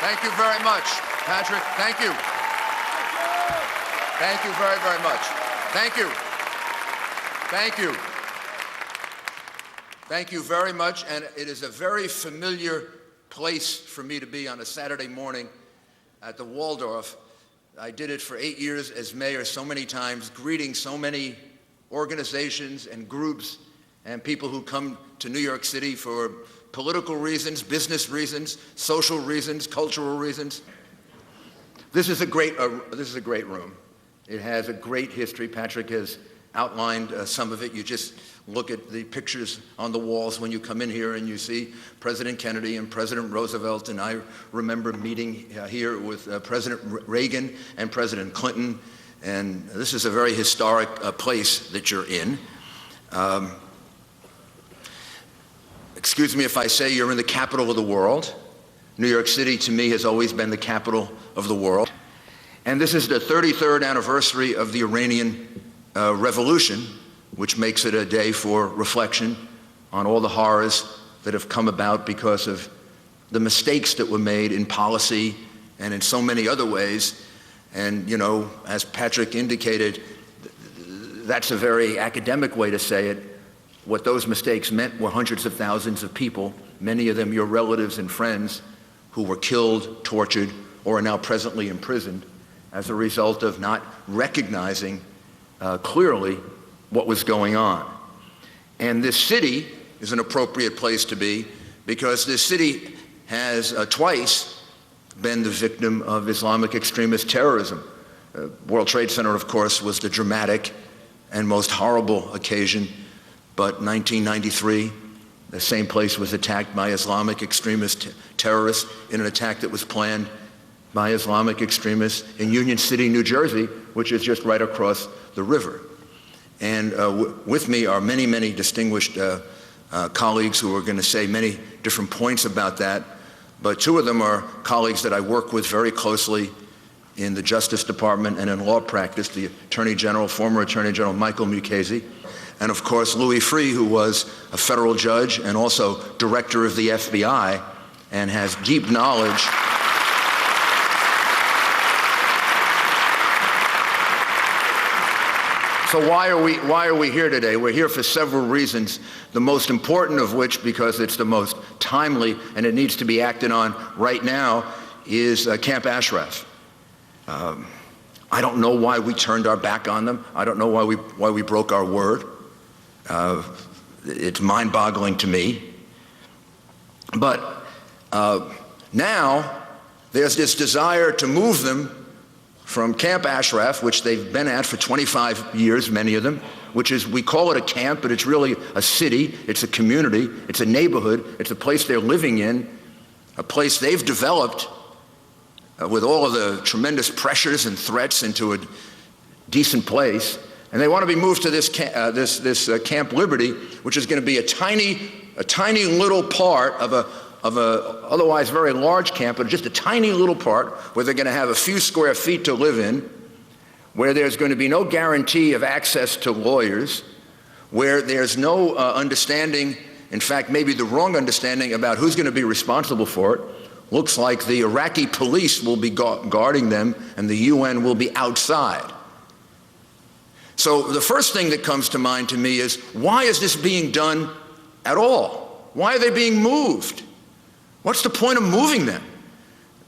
Thank you very much, Patrick. Thank you. Thank you very, very much. Thank you. Thank you. Thank you very much, and it is a very familiar place for me to be on a Saturday morning at the Waldorf. I did it for 8 years as mayor so many times, greeting so many organizations and groups and people who come to New York City for political reasons, business reasons, social reasons, cultural reasons. This is a great room. It has a great history. Patrick has outlined some of it. You just look at the pictures on the walls when you come in here and you see President Kennedy and President Roosevelt, and I remember meeting here with President Reagan and President Clinton, and this is a very historic place that you're in. Excuse me if I say you're in the capital of the world. New York City, to me, has always been the capital of the world. And this is the 33rd anniversary of the Iranian Revolution, which makes it a day for reflection on all the horrors that have come about because of the mistakes that were made in policy and in so many other ways. And, you know, as Patrick indicated, that's a very academic way to say it. What those mistakes meant were hundreds of thousands of people, many of them your relatives and friends, who were killed, tortured, or are now presently imprisoned as a result of not recognizing clearly what was going on. And this city is an appropriate place to be because this city has twice been the victim of Islamic extremist terrorism. World Trade Center, of course, was the dramatic and most horrible occasion. But 1993, the same place was attacked by Islamic extremist terrorists in an attack that was planned by Islamic extremists in Union City, New Jersey, which is just right across the river. And with me are many, many distinguished colleagues who are going to say many different points about that. But two of them are colleagues that I work with very closely in the Justice Department and in law practice, the Attorney General, former Attorney General Michael Mukasey, and of course Louis Freeh, who was a federal judge and also director of the FBI and has deep knowledge So why are we here today? We're here for several reasons, the most important of which, because it's the most timely and it needs to be acted on right now, is Camp Ashraf. I don't know why we turned our back on them. I don't know why we broke our word. It's mind-boggling to me. But now there's this desire to move them from Camp Ashraf, which they've been at for 25 years, many of them, which is, we call it a camp, but it's really a city, it's a community, it's a neighborhood, it's a place they're living in, a place they've developed with all of the tremendous pressures and threats into a decent place. And they want to be moved to this Camp Liberty, which is going to be a tiny little part of a otherwise very large camp, but just a tiny little part where they're going to have a few square feet to live in, where there's going to be no guarantee of access to lawyers, where there's no understanding, in fact, maybe the wrong understanding about who's going to be responsible for it. Looks like the Iraqi police will be guarding them and the UN will be outside. So the first thing that comes to mind to me is, why is this being done at all? Why are they being moved? What's the point of moving them?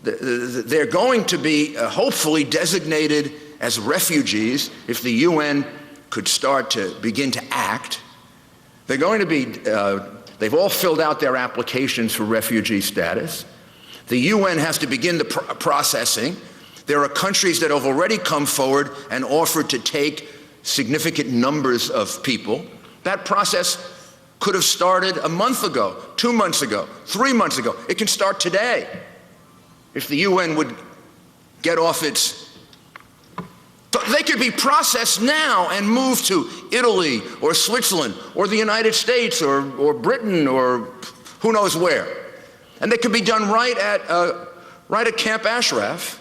They're going to be hopefully designated as refugees if the UN could start to begin to act. They're going to be, they've all filled out their applications for refugee status. The UN has to begin the processing. There are countries that have already come forward and offered to take significant numbers of people. That process could have started a month ago, 2 months ago, 3 months ago. It can start today. If the UN would get off its... They could be processed now and moved to Italy or Switzerland or the United States or Britain or who knows where. And they could be done right at Camp Ashraf.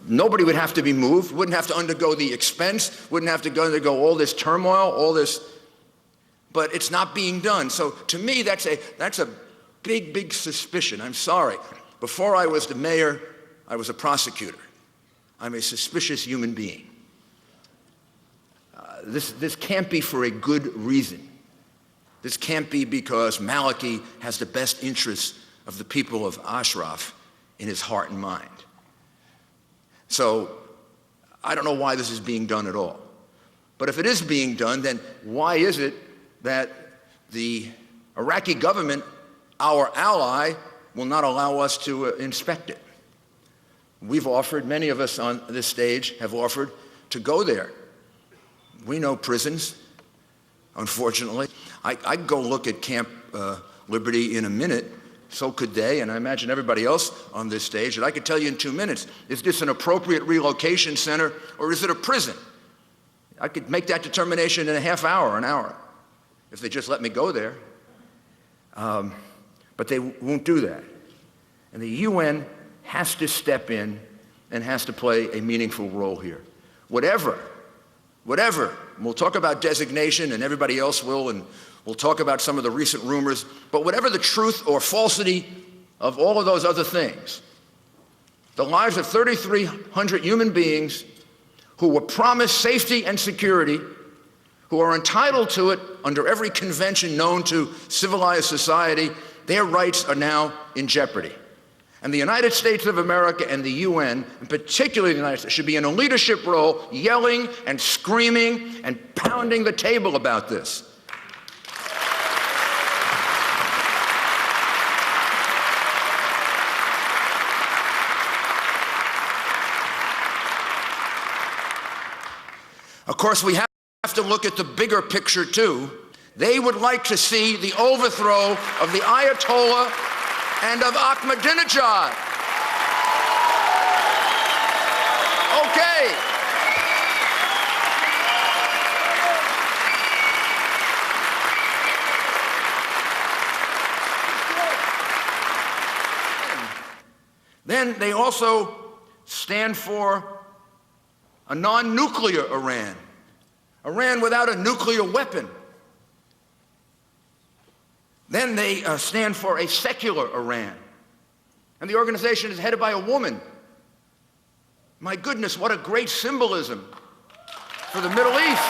Nobody would have to be moved, wouldn't have to undergo the expense, wouldn't have to undergo all this turmoil, all this... But it's not being done. So to me, that's a big, big suspicion. I'm sorry. Before I was the mayor, I was a prosecutor. I'm a suspicious human being. This can't be for a good reason. This can't be because Maliki has the best interests of the people of Ashraf in his heart and mind. So I don't know why this is being done at all. But if it is being done, then why is it that the Iraqi government, our ally, will not allow us to inspect it? We've offered, many of us on this stage have offered to go there. We know prisons, unfortunately. I could go look at Camp Liberty in a minute. So could they, and I imagine everybody else on this stage. And I could tell you in 2 minutes, is this an appropriate relocation center or is it a prison? I could make that determination in a half hour, an hour, if they just let me go there. But they won't do that. And the UN has to step in and has to play a meaningful role here. Whatever, we'll talk about designation and everybody else will, and we'll talk about some of the recent rumors, but whatever the truth or falsity of all of those other things, the lives of 3,300 human beings who were promised safety and security, who are entitled to it under every convention known to civilized society, their rights are now in jeopardy. And the United States of America and the UN, and particularly the United States, should be in a leadership role, yelling and screaming and pounding the table about this. Of course, we have to look at the bigger picture, too. They would like to see the overthrow of the Ayatollah and of Ahmadinejad. Okay. Then they also stand for a non-nuclear Iran, Iran without a nuclear weapon. Then they stand for a secular Iran. And the organization is headed by a woman. My goodness, what a great symbolism for the Middle East.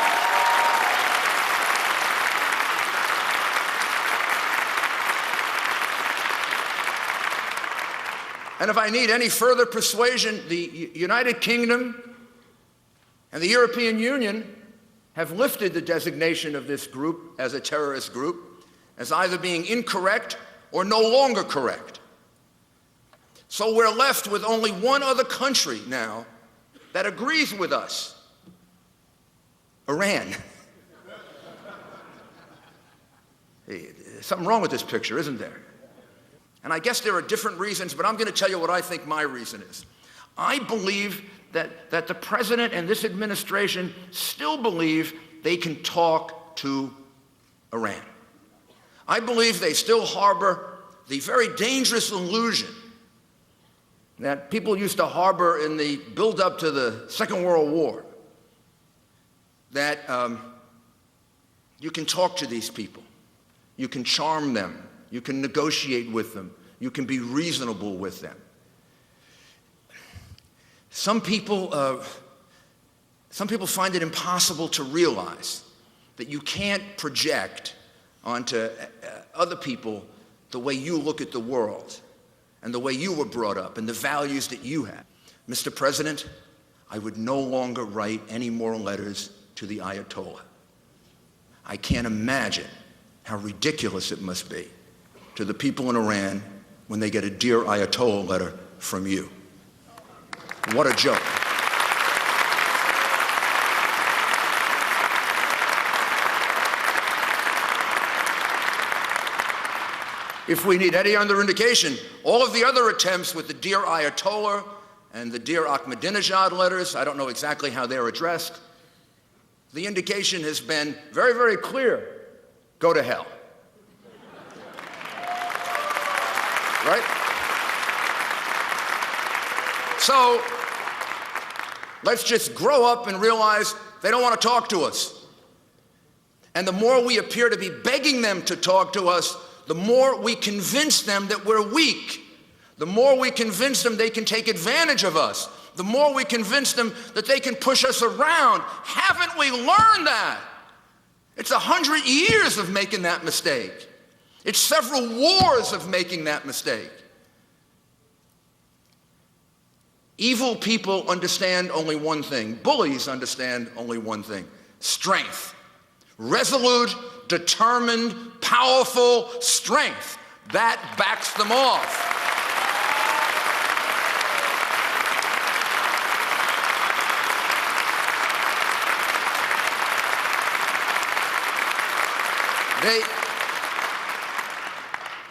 And if I need any further persuasion, the United Kingdom and the European Union have lifted the designation of this group as a terrorist group as either being incorrect or no longer correct. So we're left with only one other country now that agrees with us: Iran. Hey, something wrong with this picture, isn't there? And I guess there are different reasons, but I'm going to tell you what I think my reason is. I believe that the president and this administration still believe they can talk to Iran. I believe they still harbor the very dangerous illusion that people used to harbor in the build-up to the Second World War, that you can talk to these people, you can charm them, you can negotiate with them, you can be reasonable with them. Some people find it impossible to realize that you can't project onto other people the way you look at the world and the way you were brought up and the values that you have. Mr. President, I would no longer write any more letters to the Ayatollah. I can't imagine how ridiculous it must be to the people in Iran when they get a Dear Ayatollah letter from you. What a joke. If we need any other indication, all of the other attempts with the Dear Ayatollah and the Dear Ahmadinejad letters, I don't know exactly how they're addressed, the indication has been very, very clear: go to hell. Right? So let's just grow up and realize they don't want to talk to us. And the more we appear to be begging them to talk to us, the more we convince them that we're weak, the more we convince them they can take advantage of us, the more we convince them that they can push us around. Haven't we learned that? It's 100 years of making that mistake. It's several wars of making that mistake. Evil people understand only one thing. Bullies understand only one thing: strength. Resolute, determined, powerful strength. That backs them off.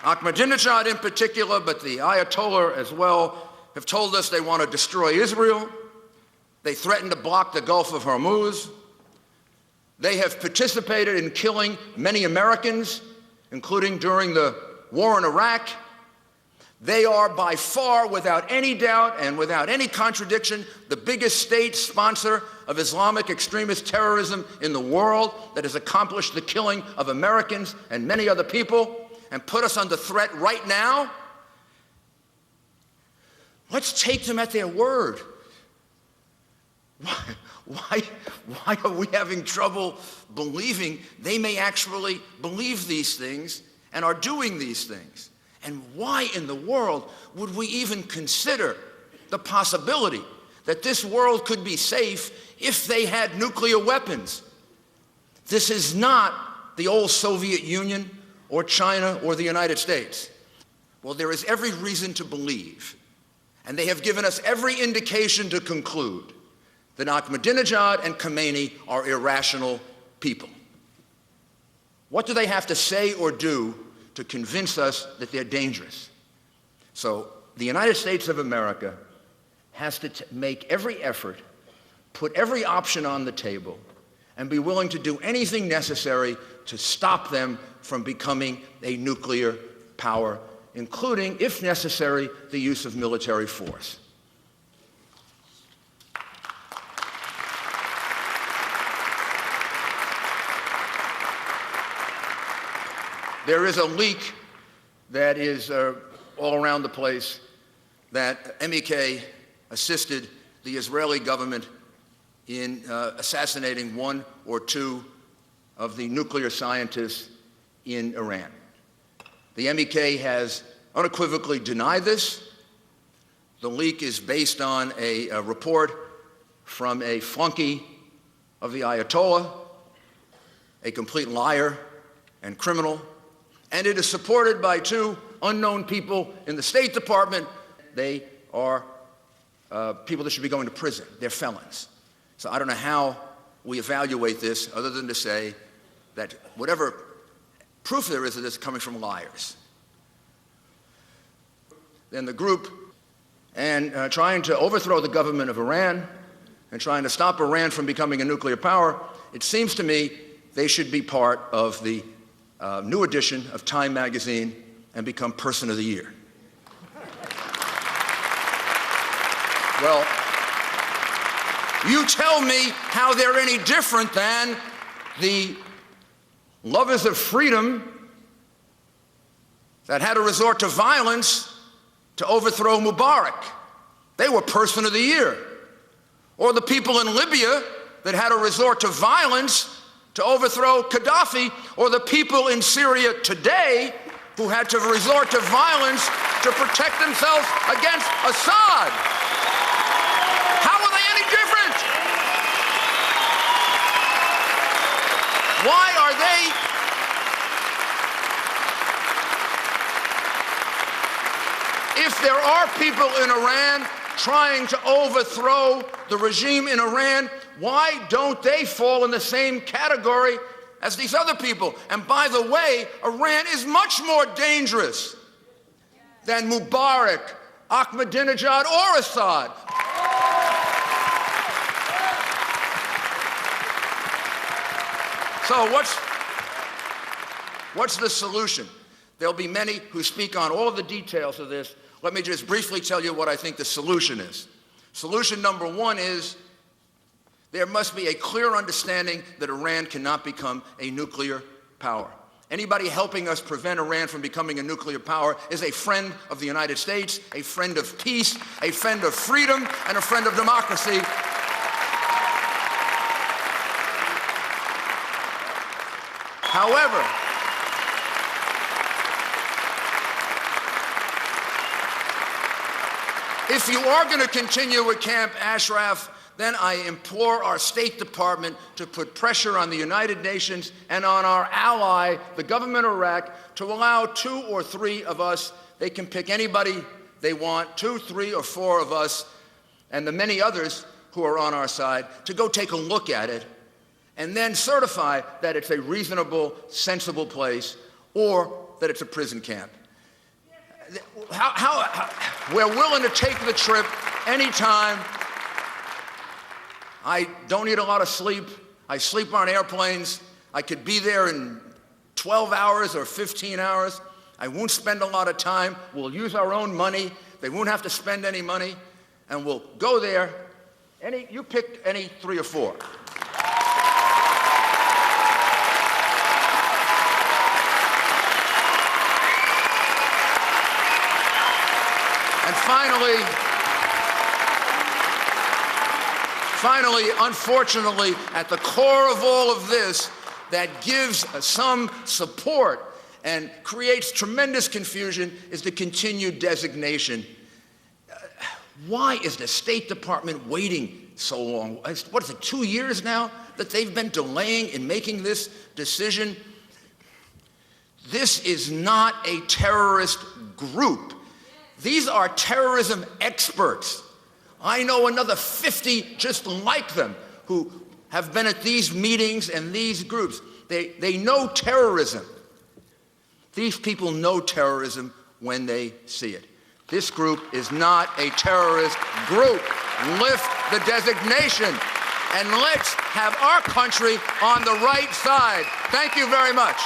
Ahmadinejad in particular, but the Ayatollah as well, have told us they want to destroy Israel. They threaten to block the Gulf of Hormuz. They have participated in killing many Americans, including during the war in Iraq. They are by far, without any doubt and without any contradiction, the biggest state sponsor of Islamic extremist terrorism in the world that has accomplished the killing of Americans and many other people and put us under threat right now. Let's take them at their word. Why are we having trouble believing they may actually believe these things and are doing these things? And why in the world would we even consider the possibility that this world could be safe if they had nuclear weapons? This is not the old Soviet Union or China or the United States. Well, there is every reason to believe, and they have given us every indication to conclude, that Ahmadinejad and Khomeini are irrational people. What do they have to say or do to convince us that they're dangerous? So the United States of America has to make every effort, put every option on the table, and be willing to do anything necessary to stop them from becoming a nuclear power, including, if necessary, the use of military force. There is a leak that is all around the place that MEK assisted the Israeli government in assassinating one or two of the nuclear scientists in Iran. The MEK has unequivocally denied this. The leak is based on a report from a flunky of the Ayatollah, a complete liar and criminal. And it is supported by two unknown people in the State Department. They are people that should be going to prison. They're felons. So I don't know how we evaluate this other than to say that whatever proof there is of this is coming from liars. Then the group, and trying to overthrow the government of Iran and trying to stop Iran from becoming a nuclear power, it seems to me they should be part of the new edition of Time magazine and become Person of the Year. Well, you tell me how they're any different than the lovers of freedom that had to resort to violence to overthrow Mubarak. They were Person of the Year. Or the people in Libya that had to resort to violence to overthrow Gaddafi, or the people in Syria today who had to resort to violence to protect themselves against Assad. How are they any different? Why are they, if there are people in Iran trying to overthrow the regime in Iran, why don't they fall in the same category as these other people? And by the way, Iran is much more dangerous than Mubarak, Ahmadinejad, or Assad. So what's the solution? There'll be many who speak on all of the details of this. Let me just briefly tell you what I think the solution is. Solution number one is there must be a clear understanding that Iran cannot become a nuclear power. Anybody helping us prevent Iran from becoming a nuclear power is a friend of the United States, a friend of peace, a friend of freedom, and a friend of democracy. However, if you are going to continue with Camp Ashraf, then I implore our State Department to put pressure on the United Nations and on our ally, the government of Iraq, to allow 2 or 3 of us, they can pick anybody they want, 2, 3, or 4 of us, and the many others who are on our side, to go take a look at it and then certify that it's a reasonable, sensible place, or that it's a prison camp. We're willing to take the trip anytime. I don't need a lot of sleep. I sleep on airplanes. I could be there in 12 hours or 15 hours. I won't spend a lot of time. We'll use our own money. They won't have to spend any money. And we'll go there. You pick any 3 or 4. And finally, unfortunately, at the core of all of this, that gives some support and creates tremendous confusion, is the continued designation. Why is the State Department waiting so long? What is it, 2 years now that they've been delaying in making this decision? This is not a terrorist group. These are terrorism experts. I know another 50 just like them who have been at these meetings and these groups. They know terrorism. These people know terrorism when they see it. This group is not a terrorist group. Lift the designation and let's have our country on the right side. Thank you very much.